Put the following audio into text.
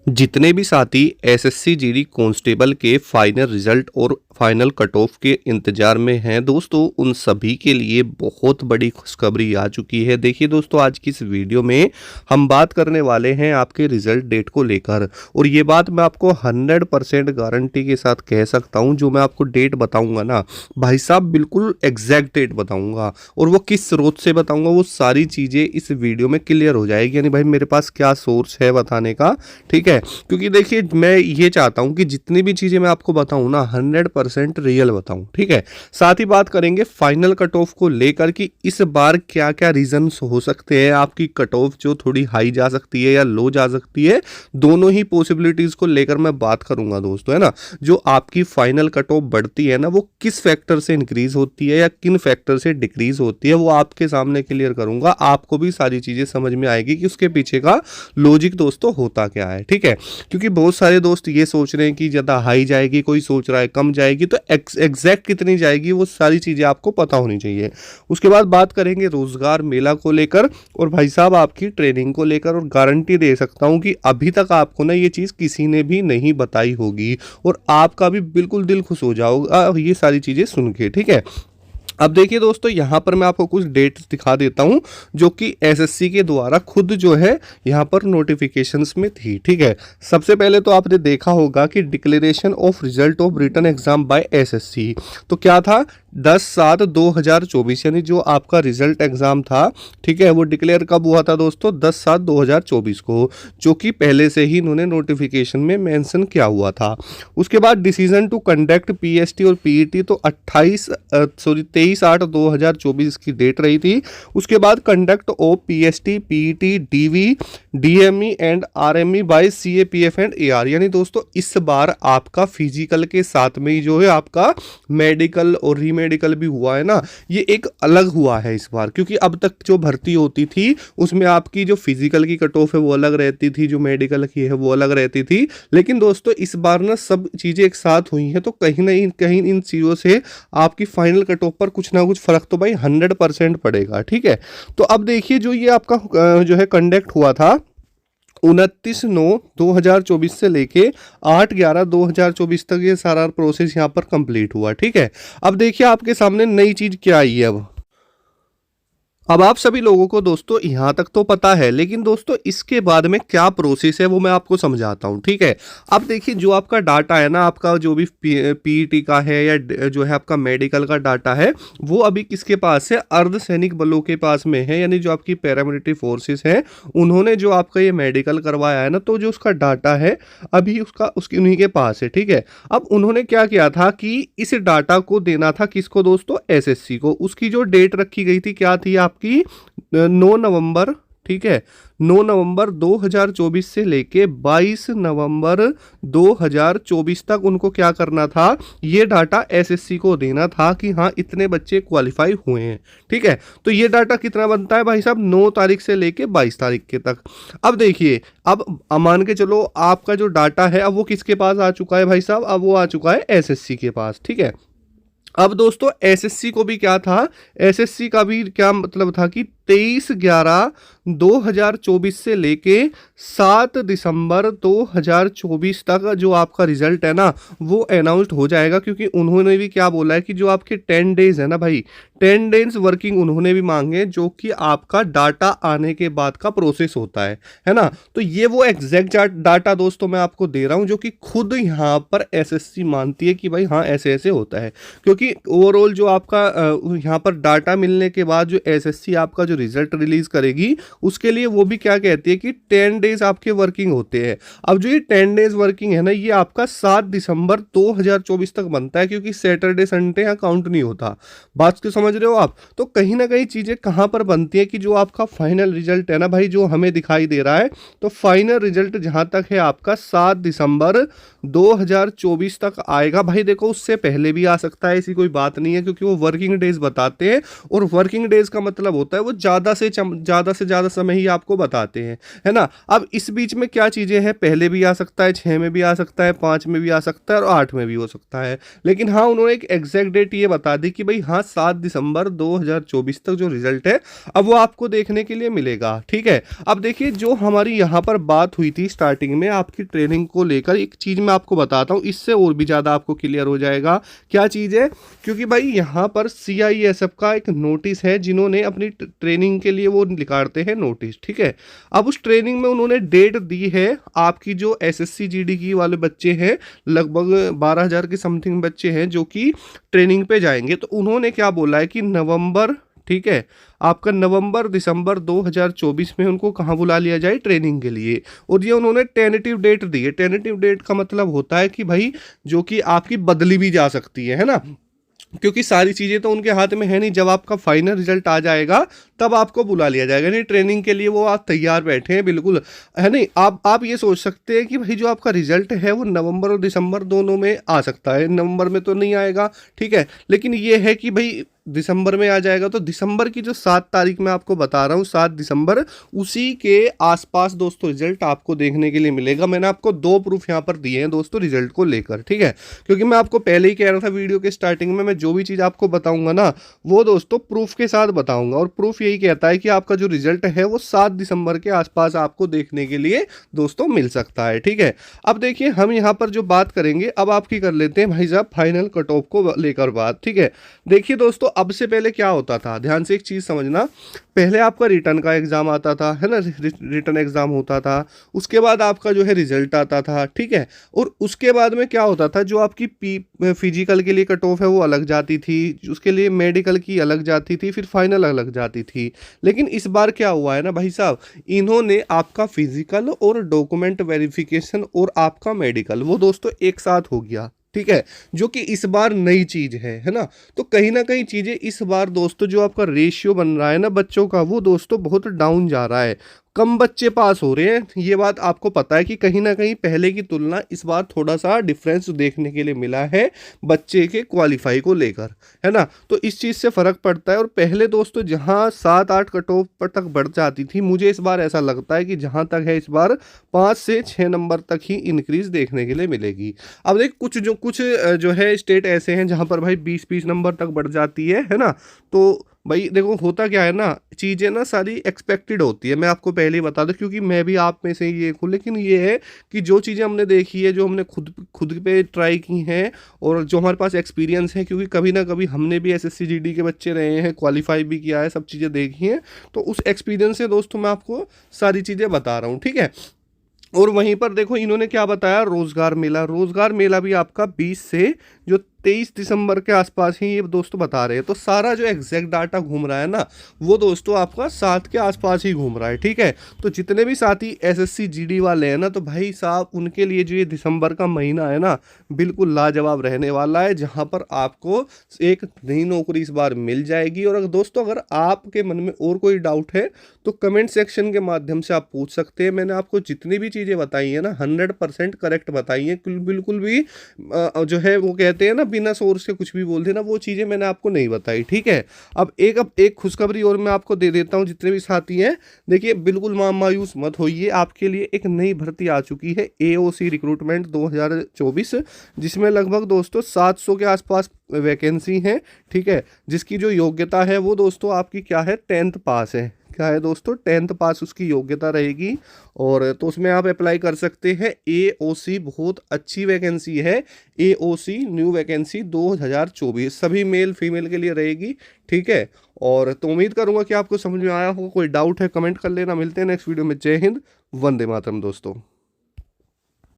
जितने भी साथी एसएससी जीडी कांस्टेबल के फाइनल रिजल्ट और फाइनल कट ऑफ के इंतजार में हैं दोस्तों, उन सभी के लिए बहुत बड़ी खुशखबरी आ चुकी है। देखिए दोस्तों, आज की इस वीडियो में हम बात करने वाले हैं आपके रिजल्ट डेट को लेकर, और ये बात मैं आपको 100% गारंटी के साथ कह सकता हूं। जो मैं आपको डेट बताऊंगा ना भाई साहब, बिल्कुल एग्जैक्ट डेट बताऊंगा, और वो किस स्रोत से बताऊंगा वो सारी चीज़ें इस वीडियो में क्लियर हो जाएगी। यानी भाई मेरे पास क्या सोर्स है बताने का, ठीक है। क्योंकि देखिए मैं ये चाहता हूं कि जितनी भी चीजें मैं आपको बताऊं ना 100% रियल बताऊं, ठीक है। साथ ही बात करेंगे फाइनल कट ऑफ को लेकर कि इस बार क्या क्या रीजंस हो सकते हैं आपकी कट ऑफ जो थोड़ी हाई जा सकती है या लो जा सकती है। दोनों ही पॉसिबिलिटीज को लेकर मैं बात करूंगा दोस्तों, है ना। जो आपकी फाइनल कट ऑफ बढ़ती है ना, वो किस फैक्टर से इंक्रीज होती है या किन फैक्टर से डिक्रीज होती है, वो आपके सामने क्लियर करूंगा। आपको भी सारी चीजें समझ में आएगी कि उसके पीछे का लॉजिक दोस्तों होता क्या है, ठीक है। क्योंकि बहुत सारे दोस्त ये सोच रहे हैं कि ज़्यादा हाई जाएगी, कोई सोच रहा है कम जाएगी, तो एग्जैक्ट कितनी जाएगी वो सारी चीज़ें आपको पता होनी चाहिए। उसके बाद बात करेंगे रोजगार मेला को लेकर, और भाई साहब आपकी ट्रेनिंग को लेकर, और गारंटी दे सकता हूं कि अभी तक आपको ना ये चीज़ किसी ने भी नहीं बताई होगी, और आपका भी बिल्कुल दिल खुश हो जाओगा ये सारी चीज़ें सुन के, ठीक है। अब देखिए दोस्तों, यहाँ पर मैं आपको कुछ डेट्स दिखा देता हूँ जो कि एसएससी के द्वारा खुद जो है यहाँ पर नोटिफिकेशंस में थी, ठीक है। सबसे पहले तो आपने देखा होगा कि declaration of result of written exam by SSC, तो क्या था 10/7/2024, यानी जो आपका रिजल्ट एग्जाम था, ठीक है, वो डिक्लेयर कब हुआ था दोस्तों 10/7/2024 को, जो कि पहले से ही इन्होंने नोटिफिकेशन में मेंशन किया हुआ था। उसके बाद डिसीजन टू कंडक्ट पीएसटी और पीईटी, तो 23/8/2024 की डेट रही थी। उसके बाद conduct of PST PET DV DME and RME by CAPF and AR, यानी दोस्तों इस बार आपका फिजिकल के साथ में ही जो है आपका मेडिकल और रीमेडिकल भी हुआ है ना, ये एक अलग हुआ है इस बार। क्योंकि अब तक जो भर्ती होती थी उसमें आपकी जो फिजिकल की कट ऑफ है वो अलग रहती थी, जो मेडिकल की है वो अलग रहती थी, लेकिन दोस्तों इस बार ना सब चीज़ें एक साथ हुई हैं, तो कहीं ना कहीं इन चीज़ों से आपकी फाइनल कट ऑफ पर कुछ ना कुछ फर्क तो भाई 100% पड़ेगा, ठीक है। तो अब देखिए जो ये आपका जो है कंडक्ट हुआ था 29/9/2024 से लेके 8/11/2024 तक, ये सारा प्रोसेस यहाँ पर कंप्लीट हुआ, ठीक है। अब देखिए आपके सामने नई चीज क्या आई है। अब आप सभी लोगों को दोस्तों यहाँ तक तो पता है, लेकिन दोस्तों इसके बाद में क्या प्रोसेस है वो मैं आपको समझाता हूँ, ठीक है। अब देखिए जो आपका डाटा है ना, आपका जो भी पीईटी का है या जो है आपका मेडिकल का डाटा है, वो अभी किसके पास है, अर्धसैनिक बलों के पास में है। यानी जो आपकी पैरामिलिट्री फोर्सेस हैं, उन्होंने जो आपका ये मेडिकल करवाया है ना, तो जो उसका डाटा है अभी उसकी उन्हीं के पास है, ठीक है। अब उन्होंने क्या किया था कि इस डाटा को देना था किसको दोस्तों, एसएससी को। उसकी जो डेट रखी गई थी क्या थी आपकी 9 नवंबर, ठीक है, 9 नवंबर 2024 से लेके 22 नवंबर 2024 तक उनको क्या करना था, ये डाटा एसएससी को देना था कि हाँ इतने बच्चे क्वालिफाई हुए हैं, ठीक है। तो ये डाटा कितना बनता है भाई साहब, 9 तारीख से लेके 22 तारीख के तक। अब देखिए, अब मान के चलो आपका जो डाटा है अब वो किसके पास आ चुका है भाई साहब, अब वो आ चुका है एसएससी के पास, ठीक है। अब दोस्तों एसएससी को भी क्या था, एसएससी का भी क्या मतलब था कि 23/11/2024 से लेके 7 दिसंबर 2024 तक जो आपका रिजल्ट है ना वो अनाउंस्ड हो जाएगा। क्योंकि उन्होंने भी क्या बोला है कि जो आपके 10 डेज है ना भाई, 10 डेज वर्किंग उन्होंने भी मांगे, जो कि आपका डाटा आने के बाद का प्रोसेस होता है ना। तो ये वो एग्जैक्ट डाटा दोस्तों मैं आपको दे रहा हूं, जो कि खुद यहाँ पर एसएससी मानती है कि भाई हाँ ऐसे ऐसे होता है। क्योंकि ओवरऑल जो आपका यहाँ पर डाटा मिलने के बाद जो एसएससी आपका जो रिजल्ट रिलीज करेगी, उसके लिए वो भी क्या कहती है कि 10 डेज आपके वर्किंग होते हैं। अब जो ये 10 डेज वर्किंग है ना, ये आपका 7 दिसंबर 2024 तक बनता है, क्योंकि सैटरडे संडे यहाँ काउंट नहीं होता। बात को समझ रहे हो आप। तो कहीं ना कहीं चीजें कहां पर बनती है कि जो आपका फाइनल रिजल्ट है ना भाई, जो हमें दिखाई दे रहा है, तो फाइनल रिजल्ट जहां तक है आपका 7 दिसंबर 2024 तक आएगा। भाई देखो उससे पहले भी आ सकता है, ऐसी कोई बात नहीं है, क्योंकि वो वर्किंग डेज बताते हैं, और वर्किंग डेज का मतलब होता है वो ज़्यादा से ज़्यादा समय ही आपको बताते हैं, है ना। अब इस बीच में क्या चीज़ें हैं, पहले भी आ सकता है, 6 में भी आ सकता है, 5 में भी आ सकता है और 8 में भी हो सकता है। लेकिन हाँ, उन्होंने एक एग्जैक्ट डेट ये बता दी कि भाई हाँ 7 दिसंबर 2024 तक जो रिजल्ट है अब वो आपको देखने के लिए मिलेगा, ठीक है। अब देखिए जो हमारी यहाँ पर बात हुई थी स्टार्टिंग में आपकी ट्रेनिंग को लेकर, एक चीज़ मैं आपको बताता हूँ, इससे और भी ज़्यादा आपको क्लियर हो जाएगा क्या चीज़ है। क्योंकि भाई यहाँ पर CISF का एक नोटिस है, जिन्होंने अपनी ट्रेनिंग के लिए वो निकालते हैं नोटिस, ठीक है। अब उस ट्रेनिंग में उन्होंने डेट दी है, आपकी जो SSC GD की वाले बच्चे हैं, लगभग 12,000 के समथिंग बच्चे हैं जो कि ट्रेनिंग पे जाएंगे। तो उन्होंने क्या बोला है कि नवंबर, ठीक है, आपका नवंबर दिसंबर 2024 में उनको कहाँ बुला लिया जाए, ट्रेनिंग के लिए। और ये उन्होंने टेनेटिव डेट दी है। टेनेटिव डेट का मतलब होता है कि भाई जो कि आपकी बदली भी जा सकती है ना, क्योंकि सारी चीज़ें तो उनके हाथ में है नहीं। जब आपका फाइनल रिजल्ट आ जाएगा तब आपको बुला लिया जाएगा, नहीं ट्रेनिंग के लिए वो आप तैयार बैठे हैं बिल्कुल, है नहीं। आप ये सोच सकते हैं कि भाई जो आपका रिजल्ट है वो नवंबर और दिसंबर दोनों में आ सकता है, नवंबर में तो नहीं आएगा, ठीक है। लेकिन ये है कि भाई दिसंबर में आ जाएगा। तो दिसंबर की जो 7 तारीख मैं आपको बता रहा हूँ, 7 दिसंबर, उसी के आसपास दोस्तों रिजल्ट आपको देखने के लिए मिलेगा। मैंने आपको 2 प्रूफ यहाँ पर दिए हैं दोस्तों रिजल्ट को लेकर, ठीक है। क्योंकि मैं आपको पहले ही कह रहा था वीडियो के स्टार्टिंग में, मैं जो भी चीज़ आपको बताऊंगा ना वो दोस्तों प्रूफ के साथ बताऊंगा। और प्रूफ यही कहता है कि आपका जो रिजल्ट है वो 7 दिसंबर के आसपास आपको देखने के लिए दोस्तों मिल सकता है, ठीक है। अब देखिए हम यहाँ पर जो बात करेंगे, अब आपकी कर लेते हैं भाई साहब फाइनल कट ऑफ को लेकर बात, ठीक है। देखिए दोस्तों अब से पहले क्या होता था, ध्यान से एक चीज़ समझना, पहले आपका रिटर्न का एग्ज़ाम आता था, है ना, रिटर्न एग्ज़ाम होता था, उसके बाद आपका जो है रिजल्ट आता था, ठीक है। और उसके बाद में क्या होता था, जो आपकी फिजिकल के लिए कट ऑफ है वो अलग जाती थी, उसके लिए मेडिकल की अलग जाती थी, फिर फाइनल अलग जाती थी। लेकिन इस बार क्या हुआ है ना भाई साहब, इन्होंने आपका फिजिकल और डॉक्यूमेंट वेरिफिकेशन और आपका मेडिकल वो दोस्तों एक साथ हो गया, ठीक है। जो कि इस बार नई चीज है ना। तो कहीं ना कहीं चीजें इस बार दोस्तों जो आपका रेशियो बन रहा है ना बच्चों का, वो दोस्तों बहुत डाउन जा रहा है, कम बच्चे पास हो रहे हैं। ये बात आपको पता है कि कहीं ना कहीं पहले की तुलना इस बार थोड़ा सा डिफरेंस देखने के लिए मिला है बच्चे के क्वालिफाई को लेकर, है ना। तो इस चीज़ से फ़र्क पड़ता है। और पहले दोस्तों जहां 7-8 कट ऑफ पर तक बढ़ जाती थी, मुझे इस बार ऐसा लगता है कि जहां तक है इस बार 5 से 6 नंबर तक ही इंक्रीज देखने के लिए मिलेगी। अब देख कुछ जो है स्टेट ऐसे हैं जहां पर भाई 20-20 नंबर तक बढ़ जाती है ना। तो भाई देखो होता क्या है ना, चीज़ें ना सारी एक्सपेक्टेड होती है, मैं आपको पहले ही बता दूं, क्योंकि मैं भी आप में से ही एक हूँ। लेकिन ये है कि जो चीज़ें हमने देखी है, जो हमने खुद पे ट्राई की हैं, और जो हमारे पास एक्सपीरियंस है, क्योंकि कभी ना कभी हमने भी SSC GD के बच्चे रहे हैं, क्वालिफाई भी किया है, सब चीज़ें देखी हैं। तो उस एक्सपीरियंस से दोस्तों मैं आपको सारी चीज़ें बता रहा हूँ, ठीक है। और वहीं पर देखो इन्होंने क्या बताया, रोजगार मेला भी आपका 20 से जो 23 दिसंबर के आसपास ही ये दोस्तों बता रहे हैं। तो सारा जो एग्जैक्ट डाटा घूम रहा है ना वो दोस्तों आपका 7 के आसपास ही घूम रहा है, ठीक है। तो जितने भी साथी SSC GD वाले हैं ना, तो भाई साहब उनके लिए जो ये दिसंबर का महीना है ना बिल्कुल लाजवाब रहने वाला है, जहां पर आपको एक नई नौकरी इस बार मिल जाएगी। और अगर दोस्तों अगर आपके मन में और कोई डाउट है तो कमेंट सेक्शन के माध्यम से आप पूछ सकते हैं। मैंने आपको जितनी भी चीज़ें बताई है ना 100% करेक्ट बताई है, बिल्कुल भी जो है वो कहते हैं ना बिना सोर्स के कुछ भी बोल देना, वो चीज़ें मैंने आपको नहीं बताई, ठीक है। अब एक खुशखबरी और मैं आपको दे देता हूँ जितने भी साथी हैं, देखिए बिल्कुल मायूस मत होइए, आपके लिए एक नई भर्ती आ चुकी है AOC रिक्रूटमेंट 2024, जिसमें लगभग दोस्तों 700 के आसपास वैकेंसी है, ठीक है। जिसकी जो योग्यता है वो दोस्तों आपकी क्या है, 10th पास है, क्या है दोस्तों 10th पास उसकी योग्यता रहेगी। और तो उसमें आप अप्लाई कर सकते हैं। AOC बहुत अच्छी वैकेंसी है, AOC न्यू वैकेंसी 2024 सभी मेल फीमेल के लिए रहेगी, ठीक है। और तो उम्मीद करूंगा कि आपको समझ में आया हो। कोई डाउट है कमेंट कर लेना। मिलते हैं नेक्स्ट वीडियो में। जय हिंद, वंदे मातरम दोस्तों।